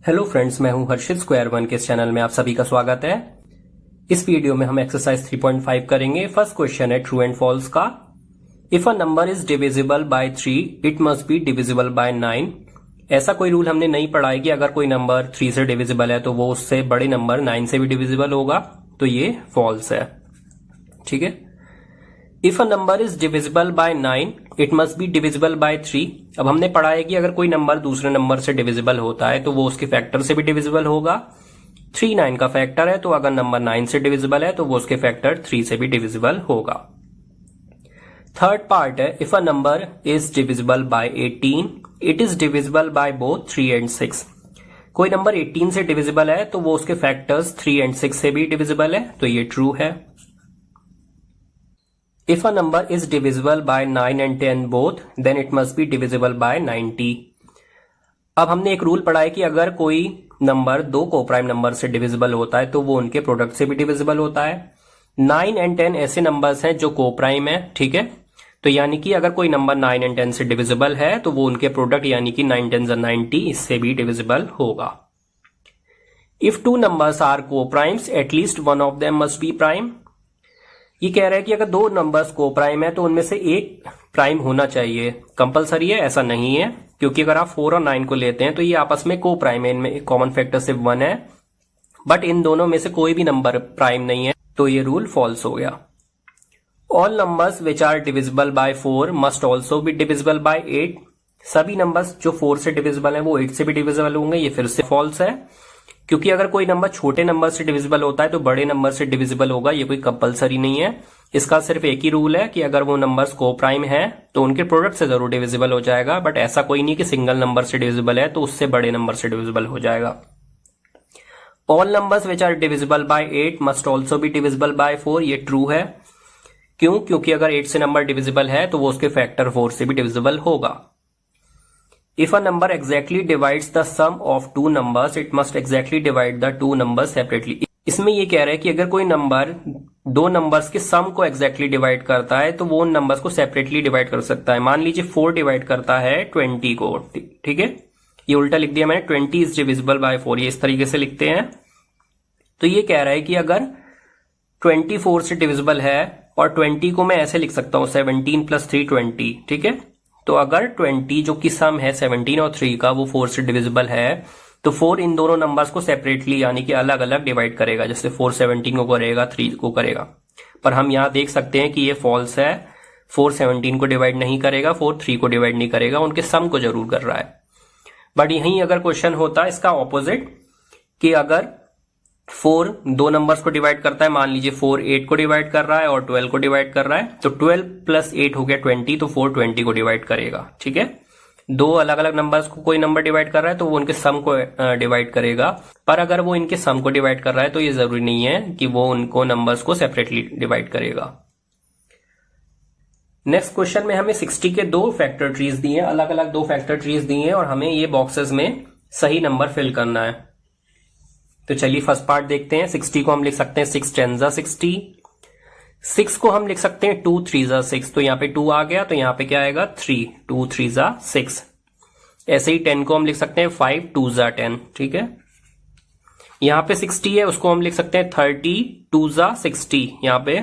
Hello friends, मैं हूं हर्षित square one के इस चैनल में आप सभी का स्वागत है। इस वीडियो में हम एक्सरसाइज 3.5 करेंगे। फर्स्ट क्वेश्चन है ट्रू एंड फॉल्स का। If a number is divisible bye 3 it must be divisible bye 9। ऐसा कोई रूल हमने नहीं पढ़ा है कि अगर कोई नंबर 3 से डिविजिबल है तो वो उससे बड़े नंबर 9 से भी डिविजिबल होगा, तो ये फॉल्स है। ठीक है। If a number is divisible bye 9 it must be divisible bye 3। अब हमने पढ़ा है कि अगर कोई नंबर दूसरे नंबर से डिविजिबल होता है तो वो उसके फैक्टर से भी डिविजिबल होगा। 3 9 का फैक्टर है, तो अगर नंबर 9 से डिविजिबल है तो वो उसके फैक्टर 3 से भी डिविजिबल होगा। थर्ड पार्ट है if a number is divisible bye 18 it is divisible by both 3 and 6। कोई नंबर 18 से डिविजिबल है तो वो उसके फैक्टर्स 3 एंड 6 से भी डिविजिबल है, तो ये ट्रू है। If a number is divisible by 9 and 10 both, then it must be divisible by 90. अब हमने एक रूल पढ़ा है कि अगर कोई नंबर दो कोप्राइम नंबर से डिविजिबल होता है तो वो उनके प्रोडक्ट से भी डिविजिबल होता है। 9 एंड 10 ऐसे नंबर्स हैं जो कोप्राइम है, ठीक है। तो यानी कि अगर कोई नंबर 9 एंड 10 से डिविजिबल है तो वो उनके प्रोडक्ट यानी कि 9 10 90 इससे भी डिविजिबल होगा। If two numbers are coprimes at least one of them must be prime. ये कह रहा है कि अगर दो नंबर्स को प्राइम है तो उनमें से एक प्राइम होना चाहिए। कंपलसरी है ऐसा नहीं है, क्योंकि अगर आप 4 और 9 को लेते हैं तो ये आपस में को प्राइम है, इनमें कॉमन फैक्टर सिर्फ 1 है, बट इन दोनों में से कोई भी नंबर प्राइम नहीं है, तो ये रूल फॉल्स हो गया। All numbers which are divisible by 4 must also be divisible by 8। सभी नंबर्स जो 4 से डिविजिबल है वो 8 से भी डिविजिबल होंगे, ये फिर से फॉल्स है, क्योंकि अगर कोई नंबर छोटे नंबर से डिविजिबल होता है तो बड़े नंबर से डिविजिबल होगा, ये कोई कंपलसरी नहीं है। इसका सिर्फ एक ही रूल है कि अगर वो नंबर्स को प्राइम है तो उनके प्रोडक्ट से जरूर डिविजिबल हो जाएगा, बट ऐसा कोई नहीं कि सिंगल नंबर से डिविजिबल है तो उससे बड़े नंबर से डिविजिबल हो जाएगा। All numbers which are divisible by 8 must also be divisible by 4। ये ट्रू है। क्यों? क्योंकि अगर 8 से नंबर डिविजिबल है तो वो उसके फैक्टर 4 से भी डिविजिबल होगा। If a number exactly divides the sum of two numbers, it must exactly divide the two numbers separately. इसमें ये कह रहा है कि अगर कोई नंबर दो नंबर्स के सम को एग्जैक्टली डिवाइड करता है तो वो उन नंबर्स को सेपरेटली डिवाइड कर सकता है। मान लीजिए 4 डिवाइड करता है 20 को, ठीक है, ये उल्टा लिख दिया मैंने, 20 इज डिविजिबल बाय 4, ये इस तरीके से लिखते हैं। तो ये कह रहा है कि अगर 24 से डिविजिबल है, और 20 को मैं ऐसे लिख सकता हूं 17 + 3 20, ठीक है। तो अगर 20 जो कि सम है 17 और 3 का वो 4 से डिविजिबल है तो 4 इन दोनों नंबर्स को सेपरेटली यानी कि अलग अलग डिवाइड करेगा, जैसे 4 17 को करेगा, 3 को करेगा। पर हम यहां देख सकते हैं कि ये फॉल्स है। 4 17 को डिवाइड नहीं करेगा, 4 3 को डिवाइड नहीं करेगा, उनके सम को जरूर कर रहा है। बट यहीं अगर क्वेश्चन होता इसका ऑपोजिट कि अगर 4 दो नंबर्स को डिवाइड करता है, मान लीजिए 4 8 को डिवाइड कर रहा है और 12 को डिवाइड कर रहा है, तो 12 + 8 हो गया 20, तो 4 20 को डिवाइड करेगा, ठीक है। दो अलग अलग नंबर्स को कोई नंबर डिवाइड कर रहा है तो वो उनके सम को डिवाइड करेगा, पर अगर वो इनके सम को डिवाइड कर रहा है तो ये जरूरी नहीं है कि वो उनको नंबर्स को सेपरेटली डिवाइड करेगा। नेक्स्ट क्वेश्चन में हमें 60 के दो फैक्टर ट्रीज दिए हैं, अलग अलग दो फैक्टर ट्रीज दिए हैं, और हमें ये बॉक्सेस में सही नंबर फिल करना है। तो चलिए फर्स्ट पार्ट देखते हैं। 60 को हम लिख सकते हैं 6 10 60। 6 को हम लिख सकते हैं 2 3 6, तो यहाँ पे 2 आ गया, तो यहाँ पे क्या आएगा 3, 2 3 6। ऐसे ही 10 को हम लिख सकते हैं 5 2 10, ठीक है। यहाँ पे 60 है, उसको हम लिख सकते हैं 30 2 60, यहाँ पे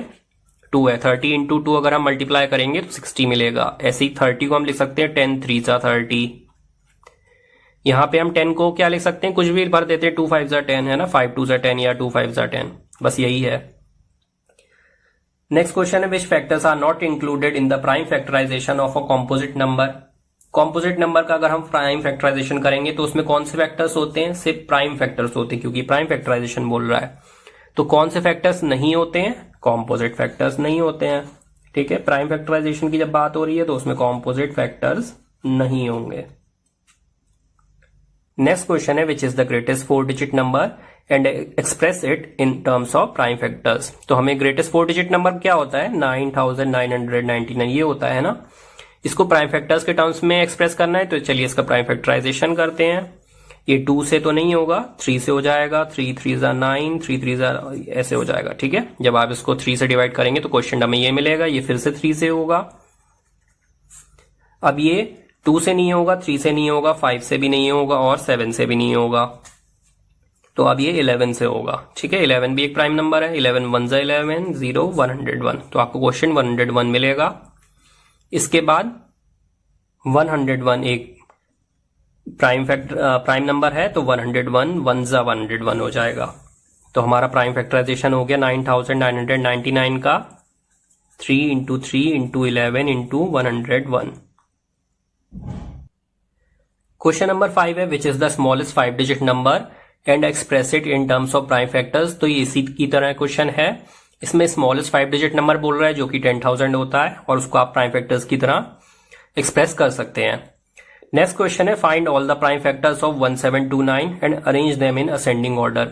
2 है, 30 × 2 अगर हम मल्टीप्लाई करेंगे तो 60 मिलेगा। ऐसे ही 30 को हम लिख सकते हैं 10 3 30। यहां पे हम 10 को क्या लिख सकते हैं, कुछ भी भर देते हैं, 2 5 10 है ना, 5 2 10 या 2 5 10, बस यही है। नेक्स्ट क्वेश्चन है which factors are not included in the prime factorisation of a composite number. Composite number का अगर हम प्राइम फैक्टराइजेशन करेंगे तो उसमें कौन से फैक्टर्स होते हैं, सिर्फ प्राइम फैक्टर्स होते हैं, क्योंकि प्राइम फैक्टराइजेशन बोल रहा है। तो कौन से फैक्टर्स नहीं होते हैं, कॉम्पोजिट फैक्टर्स नहीं होते हैं, ठीक है। प्राइम फैक्टराइजेशन की जब बात हो रही है तो उसमें कॉम्पोजिट फैक्टर्स नहीं होंगे। नेक्स्ट क्वेश्चन है which is the greatest 4 digit number and express it in terms of prime factors. तो हमें ग्रेटेस्ट 4 डिजिट नंबर क्या होता है, 9999, ये होता है ना। इसको प्राइम फैक्टर्स के टर्म्स में एक्सप्रेस करना है, तो चलिए इसका प्राइम फैक्टराइजेशन करते हैं। ये 2 से तो नहीं होगा, 3 से हो जाएगा, 3 3 9, 3 3 ऐसे हो जाएगा, ठीक है। जब आप इसको 3 से डिवाइड करेंगे तो क्वेश्चन में ये मिलेगा, ये फिर से 3 से होगा। अब ये 2 से नहीं होगा, 3 से नहीं होगा, 5 से भी नहीं होगा और 7 से भी नहीं होगा। तो अब ये 11 से होगा। ठीक है, 11 भी एक प्राइम नंबर है। 11 वन जा 11, 0 101, तो आपको क्वेश्चन 101 मिलेगा। इसके बाद 101 एक प्राइम नंबर है, तो 101 वन जा 101 हो जाएगा। तो हमारा प्राइम फैक्टराइजेशन हो गया 9999 का 3 into 3 into 11 into 101। Question number 5 है, which is the smallest 5 digit number and express it in terms of prime factors. तो ये इसी की तरह क्वेश्चन है। इसमें स्मॉलेस्ट 5 डिजिट नंबर बोल रहा है जो कि 10,000 होता है, और उसको आप प्राइम फैक्टर्स की तरह एक्सप्रेस कर सकते हैं। नेक्स्ट क्वेश्चन है, find all the prime factors of 1729 and arrange them in ascending order.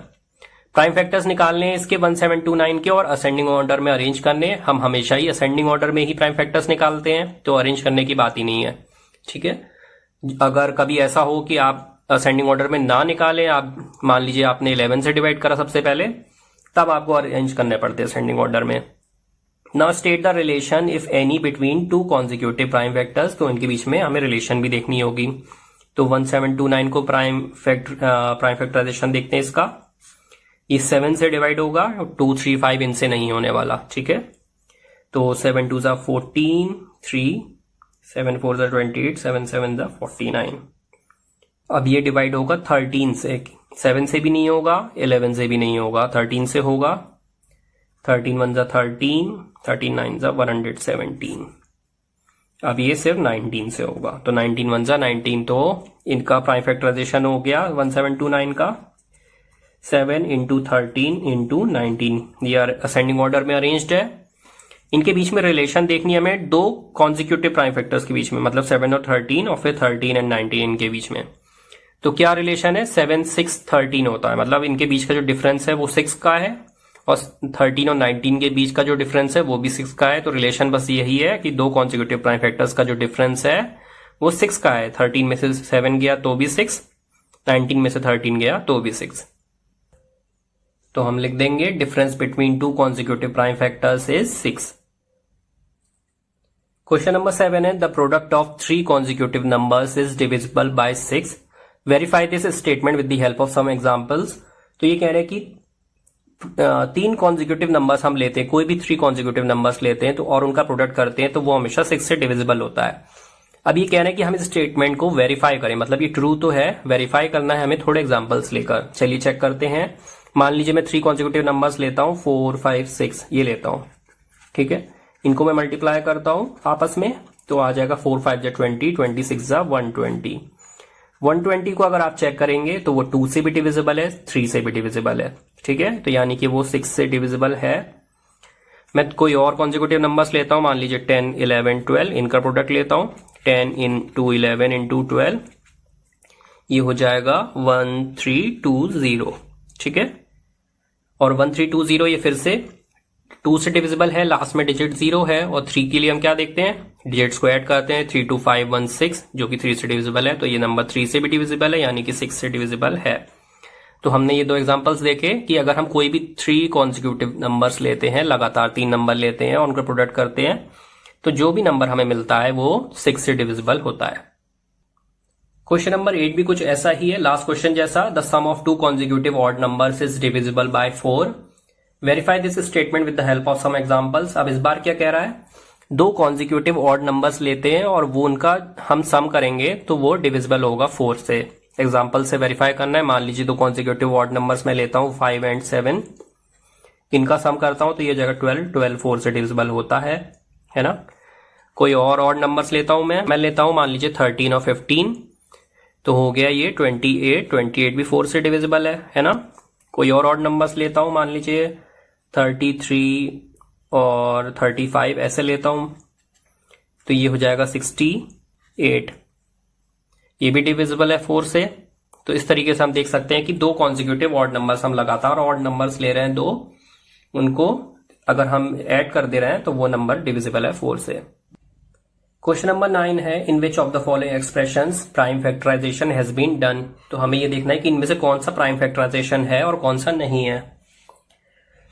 Prime factors निकालने हैं इसके 1729 के और असेंडिंग ऑर्डर में अरेंज करने। हम हमेशा ही असेंडिंग ऑर्डर में ही प्राइम फैक्टर्स निकालते हैं, तो अरेंज करने की बात ही नहीं है। ठीक है, अगर कभी ऐसा हो कि आप असेंडिंग ऑर्डर में ना निकालें, आप मान लीजिए आपने 11 से डिवाइड करा सबसे पहले, तब आपको अरेंज करने पड़ते हैं असेंडिंग ऑर्डर में। Now state the relation if any between two consecutive prime factors. तो इनके बीच में हमें रिलेशन भी देखनी होगी। तो 1729 को प्राइम फैक्टराइजेशन देखते हैं इसका। ये 7 से डिवाइड होगा, 2 3 5 इनसे नहीं होने वाला। ठीक है, तो 7 2 जा 14, 3 7 4 जा 28, 7 7 जा 49। अब ये डिवाइड होगा 13 से। 7 से भी नहीं होगा, 11 से भी नहीं होगा, 13 से होगा। 13 1 जा 13, 13 9 जा 117। अब ये सिर्फ 19 से होगा, तो 19 1 जा 19। तो इनका प्राइम फैक्टराइजेशन हो गया 1729 का 7 इंटू 13 इंटू 19। ये असेंडिंग ऑर्डर में अरेंज्ड है। इनके बीच में रिलेशन देखनी है हमें दो कॉन्जिक्यूटिव प्राइम फैक्टर्स के बीच में, मतलब 7 और 13, और फिर 13 एंड 19 इनके बीच में। तो क्या रिलेशन है, 7 6 13 होता है, मतलब इनके बीच का जो डिफरेंस है वो 6 का है, और 13 और 19 के बीच का जो डिफरेंस है वो भी 6 का है। तो रिलेशन बस यही है कि दो कॉन्जिक्यूटिव प्राइम फैक्टर्स का जो डिफरेंस है वो 6 का है। 13 में से 7 गया तो भी 6, 19 में से 13 गया तो भी 6। तो हम लिख देंगे difference between two consecutive prime factors is 6। Question number 7 है, the product of 3 consecutive numbers is divisible by 6। Verify this statement with the help of some examples. तो ये कह रहे हैं कि 3 कॉन्जिक्यूटिव नंबर्स हम लेते हैं, कोई भी 3 कॉन्जिक्यूटिव नंबर्स लेते हैं तो और उनका प्रोडक्ट करते हैं तो वो हमेशा 6 से डिविजिबल होता है। अब ये कह रहे हैं कि हम इस स्टेटमेंट को वेरीफाई करें, मतलब ये ट्रू तो है, वेरीफाई करना है हमें थोड़े एग्जांपल्स लेकर। चलिए चेक करते हैं। मान लीजिए मैं 3 कॉन्जिक्यूटिव नंबर्स लेता हूं, 4 5 6 ये लेता हूं। ठीक है, इनको मैं मल्टीप्लाई करता हूं आपस में, तो आ जाएगा 4 5 जा 20, 26 जा 120। 120 को अगर आप चेक करेंगे तो वो 2 से भी डिविजिबल है, 3 से भी डिविजिबल है। ठीक है, तो यानी कि वो 6 से डिविजिबल है। मैं कोई और कॉन्जिक्यूटिव नंबर्स लेता हूं, मान लीजिए 10 11 12, इनका प्रोडक्ट लेता हूं। 10 इंटू 11 इंटू 12, ये हो जाएगा 1320। ठीक है, और 1320 ये फिर से 2 से डिविजिबल है, लास्ट में डिजिट 0 है, और 3 के लिए हम क्या देखते हैं, डिजिट्स को ऐड करते हैं। 3 2 5 1 6 जो कि 3 से डिविजिबल है, तो ये नंबर 3 से भी डिविजिबल है, यानी कि 6 से डिविजिबल है। तो हमने ये दो एग्जांपल्स देखे कि अगर हम कोई भी 3 कॉन्जिक्यूटिव नंबर्स लेते हैं, लगातार 3 नंबर लेते हैं और उनका प्रोडक्ट करते हैं, तो जो भी नंबर हमें मिलता है वो 6 से डिविजिबल होता है। क्वेश्चन नंबर 8 भी कुछ ऐसा ही है, लास्ट क्वेश्चन जैसा। The sum of 2 consecutive odd numbers is divisible by 4। Verify this statement with the help of some examples. अब इस बार क्या कह रहा है, 2 कॉन्जिक्यूटिव ऑड नंबर्स लेते हैं और वो उनका हम सम करेंगे तो वो डिविजिबल होगा 4 से। एग्जांपल से वेरीफाई करना है। मान लीजिए 2 कॉन्जिक्यूटिव ऑड नंबर्स मैं लेता हूं 5 एंड 7, इनका सम करता हूं तो ये जगह 12 4 से डिविजिबल होता है ना। कोई और ऑड नंबर्स लेता हूं मैं लेता हूं मान लीजिए 13 और 15, तो हो गया ये 28 भी 4 से डिविजिबल है ना। कोई और ऑड नंबर्स लेता हूं, मान लीजिए 33 और 35 ऐसे लेता हूं, तो ये हो जाएगा 68, ये भी डिविजिबल है 4 से। तो इस तरीके से हम देख सकते हैं कि 2 कॉन्जिक्यूटिव ऑड नंबर्स हम लगातार ऑड नंबर्स ले रहे हैं 2, उनको अगर हम ऐड कर दे रहे हैं तो वो नंबर डिविजिबल है 4 से। क्वेश्चन नंबर 9 है, in which of the following expressions prime factorisation has been done. तो हमें ये देखना है कि इनमें से कौन सा प्राइम फैक्टराइजेशन है और कौन सा नहीं है।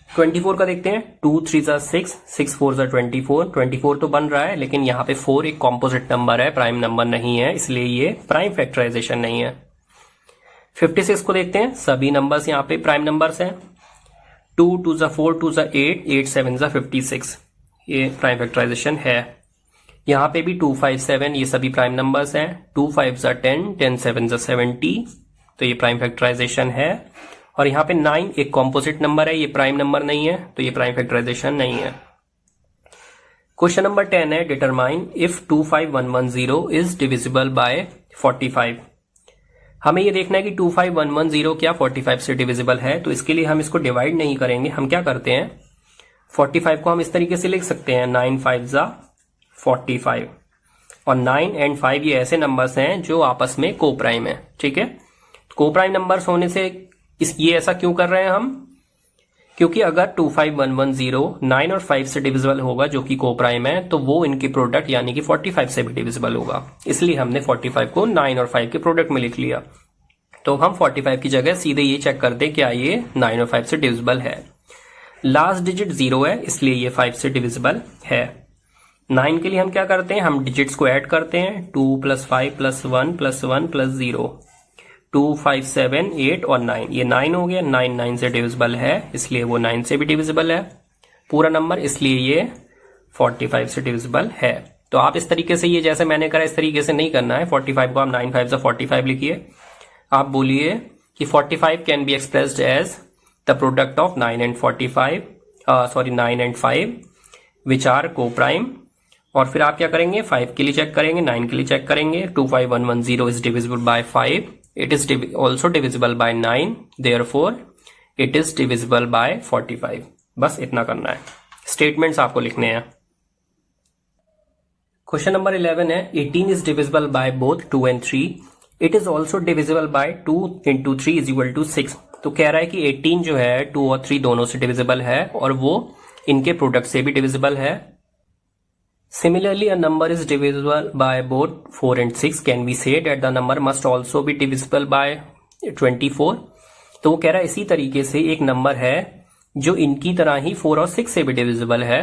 24 का देखते हैं, 2 3 जा 6, 6 4 जा 24 तो बन रहा है, लेकिन यहाँ पे 4 एक कॉम्पोजिट नंबर है, प्राइम नंबर नहीं है, इसलिए ये प्राइम फैक्टराइजेशन नहीं है। 56 को देखते हैं, सभी नंबर्स यहाँ पे प्राइम नंबर्स हैं। 2 2 ज़ा 4 2 ज़ा 8 8 7 ज़ा 56, ये प्राइम फैक्टराइजेशन है। यहाँ पे भी 2 5 7, ये सभी प्राइम नंबर्स हैं। 2 5 ज़ा 10 10 7 ज़ा 70, तो ये प्राइम फैक्टराइजेशन है। और यहाँ पे 9 एक कॉम्पोजिट नंबर है, ये प्राइम नंबर नहीं है, तो ये प्राइम फैक्टराइजेशन नहीं है। क्वेश्चन नंबर 10 है, determine if 25110 is divisible bye 45। हमें ये देखना है कि 25110 क्या 45 से डिविजिबल है। तो इसके लिए हम इसको डिवाइड नहीं करेंगे, हम क्या करते हैं, 45 को हम इस तरीके से लिख सकते हैं, 9 5 ज़ा 45, और 9 एंड 5 ये ऐसे नंबर्स हैं जो आपस में को प्राइम है। ठीक है, को प्राइम नंबर्स होने से ये ऐसा क्यों कर रहे हैं हम, क्योंकि अगर 25110 9 और 5 से डिविजिबल होगा जो कि को प्राइम है, तो वो इनके प्रोडक्ट यानी कि 45 से भी डिविजिबल होगा। इसलिए हमने 45 को 9 और 5 के प्रोडक्ट में लिख लिया। तो हम 45 की जगह सीधे ये चेक करते क्या ये 9 और 5 से डिविजिबल है। लास्ट डिजिट 0 है, इसलिए ये 5 से डिविजिबल है। 9 के लिए हम क्या करते हैं, हम डिजिट्स को ऐड करते हैं, 2 + 5 + 1 + 1 + 0, 2 5 7 8 और 9, ये 9 हो गया। 9 9 से डिविजिबल है, इसलिए वो 9 से भी डिविजिबल है पूरा नंबर, इसलिए ये 45 से डिविजिबल है। तो आप इस तरीके से, ये जैसे मैंने करा इस तरीके से नहीं करना है। 45 को आप 9 5 ज़ा 45 लिखिए। आप बोलिए कि 45 can be expressed as the product of 9 and 9 and 5 which are coprime. और फिर आप क्या करेंगे, 5 के लिए चेक करेंगे, 9 के लिए चेक करेंगे। 25110 is divisible bye 5, it is also divisible by 9, therefore it is divisible by 45। बस इतना करना है, स्टेटमेंट्स आपको लिखने हैं। क्वेश्चन नंबर 11 है, 18 is divisible by both 2 and 3, it is also divisible by 2 into 3 is equal to 6। तो कह रहा है कि 18 जो है 2 और 3 दोनों से डिविजिबल है और वो इनके प्रोडक्ट से भी डिविजिबल है। Similarly, a number is divisible by both 4 and 6. Can we say that the number must also be divisible by 24? तो वो कह रहा है इसी तरीके से एक नंबर है जो इनकी तरह ही 4 और 6 से भी डिविजिबल है,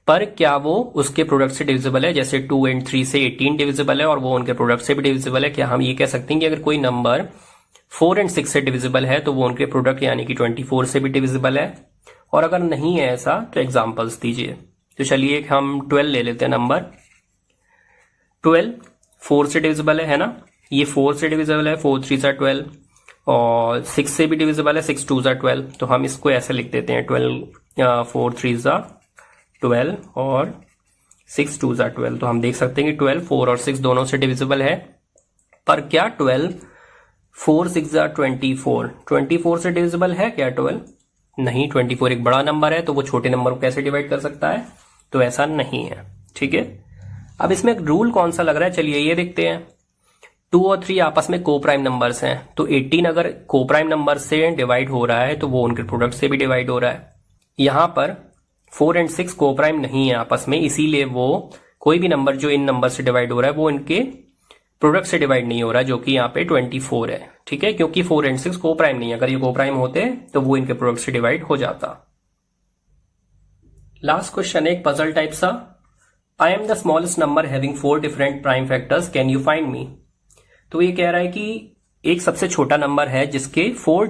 पर क्या वो उसके प्रोडक्ट से डिविजिबल है। जैसे 2 and 3 से 18 डिविजिबल है और वो उनके प्रोडक्ट से भी डिविजिबल है। क्या हम ये कह सकते हैं कि अगर कोई नंबर 4 and 6 से डिविजिबल है तो वो उनके प्रोडक्ट यानी कि 24 से भी डिविजिबल है। और अगर नहीं है ऐसा तो एग्जाम्पल्स दीजिए। तो चलिए हम 12 ले लेते हैं नंबर। 12 4 से डिविजिबल है ना, ये 4 से डिविजिबल है, 4 3 ज़ा 12, और 6 से भी डिविजिबल है, 6 2 ज़ा 12। तो हम इसको ऐसे लिख देते हैं 12 4 3 ज़ा 12 और 6 2 ज़ा 12। तो हम देख सकते हैं कि 12 4 और 6 दोनों से डिविजिबल है, पर क्या 12 4 6 ज़ा 24 से डिविजिबल है क्या 12? नहीं, 24 एक बड़ा नंबर है, तो वो छोटे नंबर को कैसे डिवाइड कर सकता है, तो ऐसा नहीं है। ठीक है, अब इसमें एक रूल कौन सा लग रहा है, चलिए ये देखते हैं। 2 और 3 आपस में को प्राइम नंबर्स हैं, तो 18 अगर को प्राइम नंबर से डिवाइड हो रहा है तो वो उनके प्रोडक्ट से भी डिवाइड हो रहा है। यहां पर 4 and 6 को प्राइम नहीं है आपस में, इसीलिए वो कोई भी नंबर जो इन नंबर से डिवाइड हो रहा है वो इनके प्रोडक्ट से डिवाइड नहीं हो रहा, जो कि यहाँ पे 24 है। ठीक है, क्योंकि 4 and 6 को प्राइम नहीं है। अगर ये को प्राइम होते तो वो इनके प्रोडक्ट से डिवाइड हो जाता। लास्ट क्वेश्चन है एक पजल टाइप सा। I am the smallest number having 4 different prime factors, can you find me. तो ये कह रहा है कि एक सबसे छोटा नंबर है जिसके 4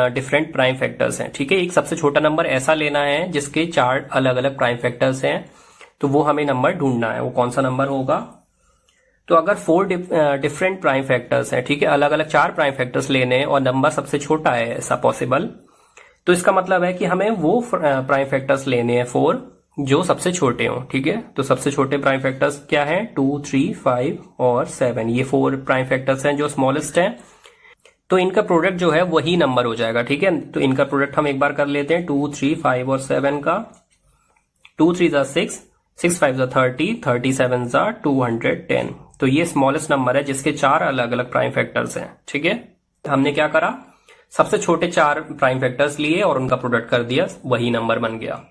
डिफरेंट प्राइम फैक्टर्स हैं। ठीक है, एक सबसे छोटा नंबर ऐसा लेना है जिसके 4 अलग अलग प्राइम फैक्टर्स हैं, तो वो हमें नंबर ढूंढना है। वो कौन सा नंबर होगा, तो अगर 4 डिफरेंट प्राइम फैक्टर्स हैं, ठीक है, अलग अलग 4 प्राइम फैक्टर्स लेने और नंबर सबसे छोटा है ऐसा पॉसिबल, तो इसका मतलब है कि हमें वो प्राइम फैक्टर्स लेने हैं 4 जो सबसे छोटे हों। ठीक है, तो सबसे छोटे प्राइम फैक्टर्स क्या हैं, 2 3 5 और 7। ये 4 प्राइम फैक्टर्स हैं जो स्मॉलेस्ट हैं, तो इनका प्रोडक्ट जो है वही नंबर हो जाएगा। ठीक है, तो इनका प्रोडक्ट हम एक बार कर लेते हैं, 2 3 5 और 7 का। 2 3 ज़ा 6, 6 5 ज़ा 30, 37 ज़ा 210। तो ये स्मॉलेस्ट नंबर है जिसके 4 अलग अलग प्राइम फैक्टर्स हैं। ठीक है, हमने क्या करा, सबसे छोटे 4 प्राइम फैक्टर्स लिए और उनका प्रोडक्ट कर दिया, वही नंबर बन गया।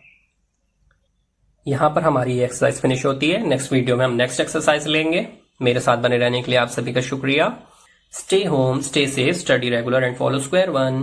यहां पर हमारी एक्सरसाइज फिनिश होती है। नेक्स्ट वीडियो में हम नेक्स्ट एक्सरसाइज लेंगे। मेरे साथ बने रहने के लिए आप सभी का शुक्रिया। Stay home, stay safe, study regular and follow square one.